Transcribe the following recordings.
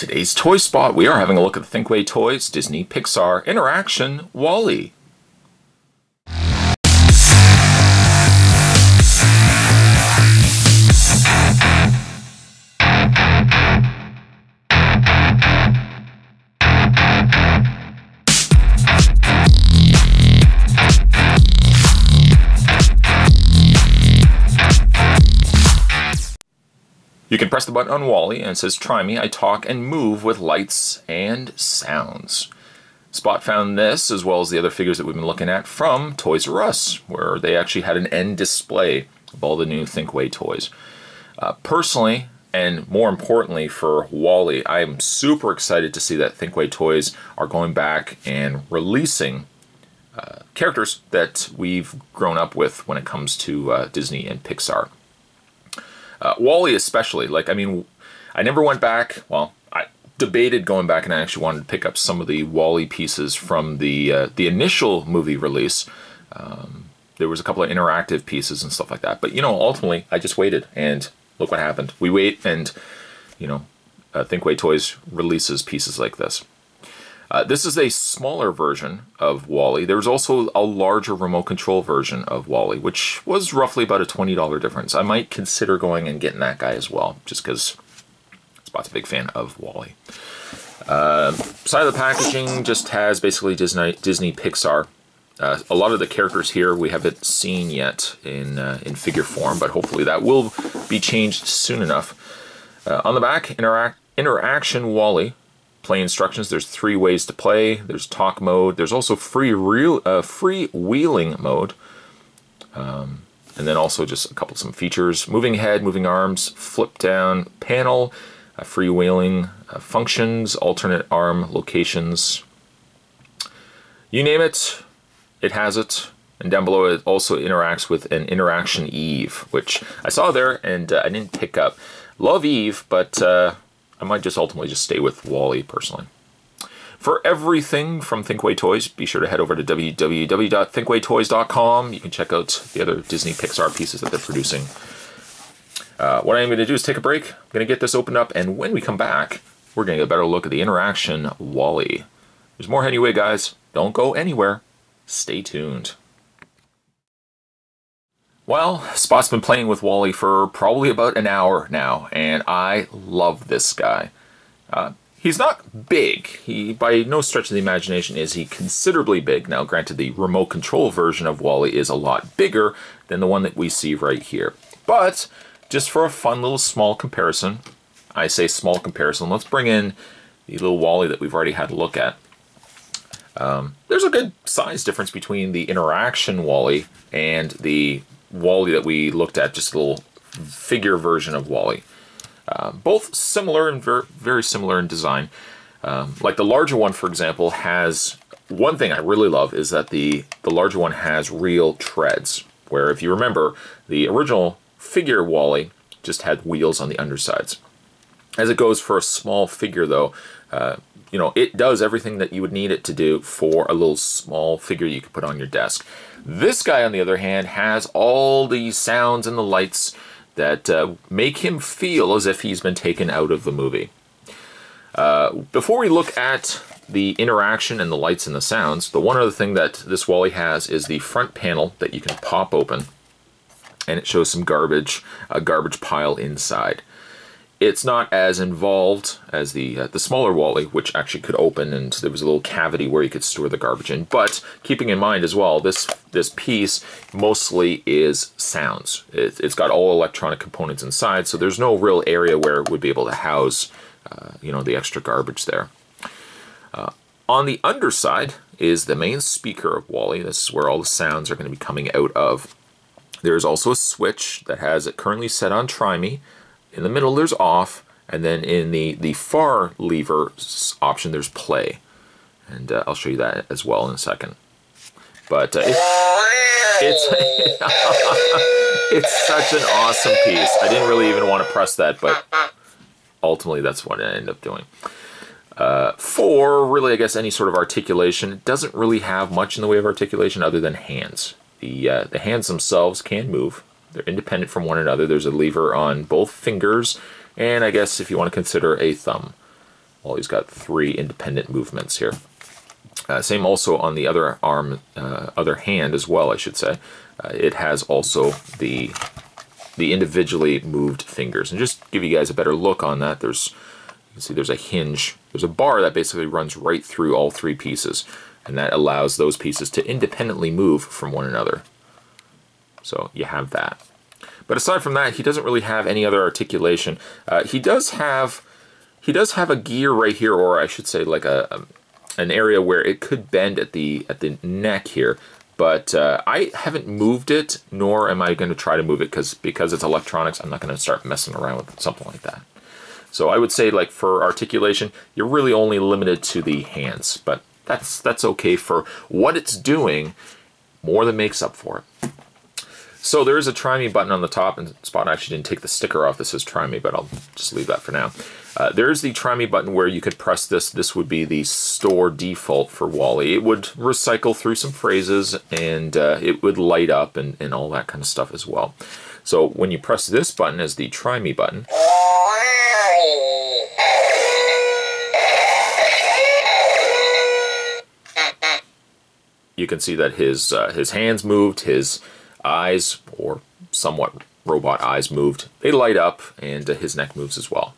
Today's Toy Spot, we are having a look at the Thinkway Toys, Disney, Pixar, InterAction, WALL-E. You can press the button on WALL-E and it says, "Try me, I talk and move with lights and sounds." Spot found this, as well as the other figures that we've been looking at, from Toys R Us, where they actually had an end display of all the new Thinkway toys. Personally, and more importantly for WALL-E, I am super excited to see that Thinkway toys are going back and releasing characters that we've grown up with when it comes to Disney and Pixar. WALL-E especially, I never went back, well, I debated going back and I actually wanted to pick up some of the WALL-E pieces from the initial movie release. There was a couple of interactive pieces and stuff like that, but ultimately I just waited and look what happened. We wait and, Thinkway Toys releases pieces like this. This is a smaller version of WALL-E. There was also a larger remote control version of WALL-E, which was roughly about a $20 difference. I might consider going and getting that guy as well, just because Spot's a big fan of WALL-E. Side of the packaging just has basically Disney Pixar. A lot of the characters here we haven't seen yet in figure form, but hopefully that will be changed soon enough. On the back, InterAction WALL-E. Play instructions. There's 3 ways to play. There's talk mode. There's also freewheeling mode. And then also just some features. Moving head, moving arms, flip down panel, freewheeling functions, alternate arm locations. You name it, it has it. And down below it also interacts with an InterAction Eve, which I saw there and I didn't pick up. Love Eve, but I might just ultimately just stay with WALL-E personally. For everything from Thinkway Toys, be sure to head over to www.thinkwaytoys.com. You can check out the other Disney Pixar pieces that they're producing. What I'm going to do is take a break. I'm going to get this opened up, and when we come back, we're going to get a better look at the InterAction WALL-E. There's more heading away, guys. Don't go anywhere. Stay tuned. Well, Spot's been playing with WALL-E for probably about an hour now, and I love this guy. He's not big. He, by no stretch of the imagination, is he considerably big. Now, granted, the remote control version of WALL-E is a lot bigger than the one that we see right here. But, just for a fun little small comparison, I say small comparison, let's bring in the little WALL-E that we've already had a look at. There's a good size difference between the InterAction WALL-E and the WALL-E that we looked at, just a little figure version of WALL-E. Both similar and very similar in design. Like the larger one, for example, has one thing I really love is that the larger one has real treads, where if you remember, the original figure WALL-E just had wheels on the undersides. As it goes for a small figure, though, it does everything that you would need it to do for a little small figure you could put on your desk. This guy, on the other hand, has all the sounds and the lights that make him feel as if he's been taken out of the movie. Before we look at the interaction and the lights and the sounds, the one other thing that this WALL-E has is the front panel that you can pop open, and it shows some garbage, a garbage pile inside. It's not as involved as the smaller WALL-E, which actually could open, and there was a little cavity where you could store the garbage in. But keeping in mind as well, this piece mostly is sounds. It's got all electronic components inside, so there's no real area where it would be able to house, the extra garbage there. On the underside is the main speaker of WALL-E. This is where all the sounds are going to be coming out of. There's also a switch that has it currently set on Try Me. In the middle, there's off, and then in the far lever option, there's play. And I'll show you that as well in a second. But it's such an awesome piece. I didn't really even want to press that, but ultimately that's what I ended up doing. For really, I guess, any sort of articulation, it doesn't really have much in the way of articulation other than hands. The hands themselves can move. They're independent from one another. There's a lever on both fingers, and I guess if you want to consider a thumb. Wally's got 3 independent movements here. Same also on the other arm, other hand as well, I should say. It has also the individually moved fingers. And just to give you guys a better look on that, you can see there's a hinge. There's a bar that basically runs right through all 3 pieces, and that allows those pieces to independently move from one another. So you have that. But aside from that, he doesn't really have any other articulation. He does have a gear right here, or I should say like an area where it could bend at the neck here. But I haven't moved it, nor am I going to try to move it, because it's electronics. I'm not going to start messing around with something like that. So I would say, like, for articulation, you're really only limited to the hands, but that's okay for what it's doing. More than makes up for it. So there is a Try Me button on the top, and Spot actually didn't take the sticker off that says Try Me, but I'll just leave that for now. There's the Try Me button where you could press this. This would be the store default for Wally. It would recycle through some phrases, and it would light up and all that kind of stuff as well. So when you press this button as the Try Me button, you can see that his hands moved, his eyes, or somewhat robot eyes, moved. They light up, and his neck moves as well.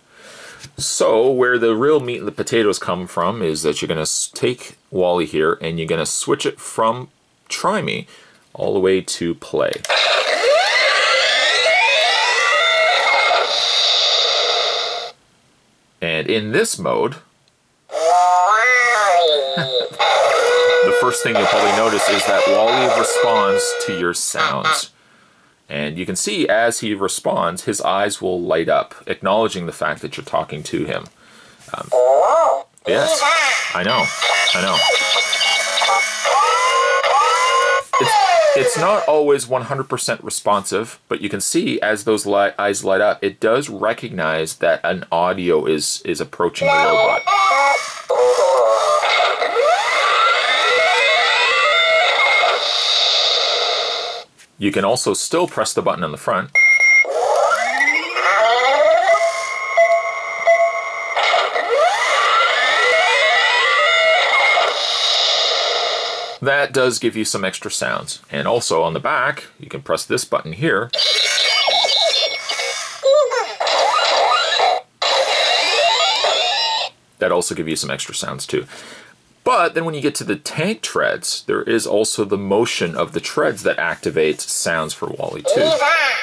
So where the real meat and the potatoes come from is that you're going to take Wally here, and you're going to switch it from Try Me all the way to Play. And in this mode, the first thing you'll probably notice is that Wally responds to your sounds. And you can see as he responds, his eyes will light up, acknowledging the fact that you're talking to him. Yes, I know. It's not always 100% responsive, but you can see as those eyes light up, it does recognize that an audio is approaching the robot. You can also still press the button on the front. That does give you some extra sounds. And also on the back, you can press this button here. That also gives you some extra sounds too. But then when you get to the tank treads, there is also the motion of the treads that activates sounds for Wally too.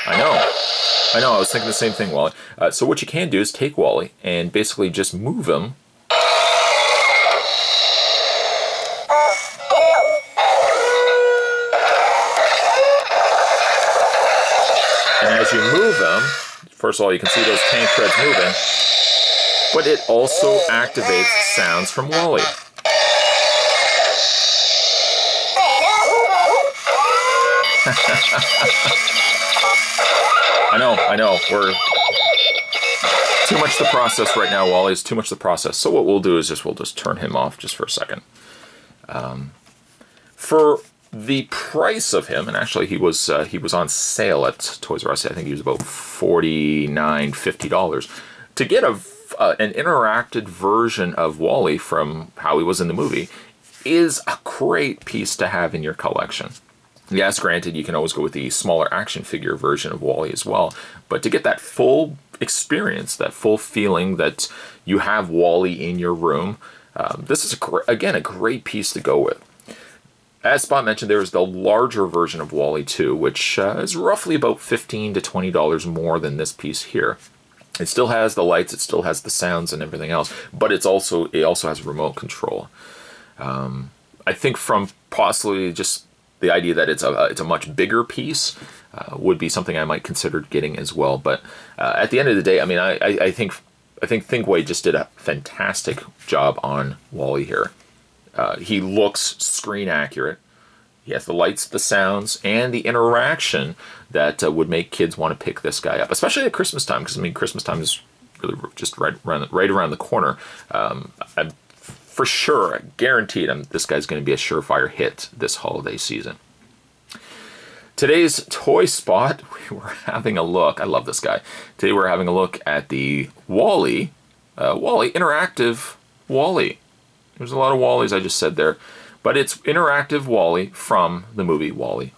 I know, I was thinking the same thing, Wally. So what you can do is take Wally and basically just move him. And as you move him, first of all, you can see those tank treads moving, but it also activates sounds from Wally. I know, we're too much to process right now, Wally. It's too much to process. So what we'll do is we'll just turn him off just for a second. For the price of him, and actually he was on sale at Toys R Us. I think he was about $49, $50. To get an interactive version of Wally from how he was in the movie is a great piece to have in your collection. Yes, granted, you can always go with the smaller action figure version of Wally as well, but to get that full experience, that full feeling that you have Wally in your room, this is, again, a great piece to go with. As Spot mentioned, there is the larger version of Wally 2, which is roughly about $15 to $20 more than this piece here. It still has the lights, it still has the sounds and everything else, but it also has remote control. I think from possibly just the idea that it's a much bigger piece would be something I might consider getting as well. But at the end of the day, I mean, I think Thinkway just did a fantastic job on Wally here. He looks screen accurate. He has the lights, the sounds, and the interaction that would make kids want to pick this guy up, especially at Christmas time, because I mean, Christmas time is really just right around the corner. For sure, guaranteed, this guy's going to be a surefire hit this holiday season. Today's toy spot, we were having a look. I love this guy. Today we're having a look at the Wally WALL-E, interactive WALL-E. There's a lot of WALL-Es I just said there. But it's interactive WALL-E from the movie WALL-E.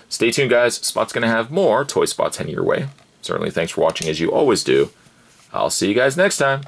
Stay tuned, guys. Spot's going to have more Toy Spots heading your way. Certainly, thanks for watching as you always do. I'll see you guys next time.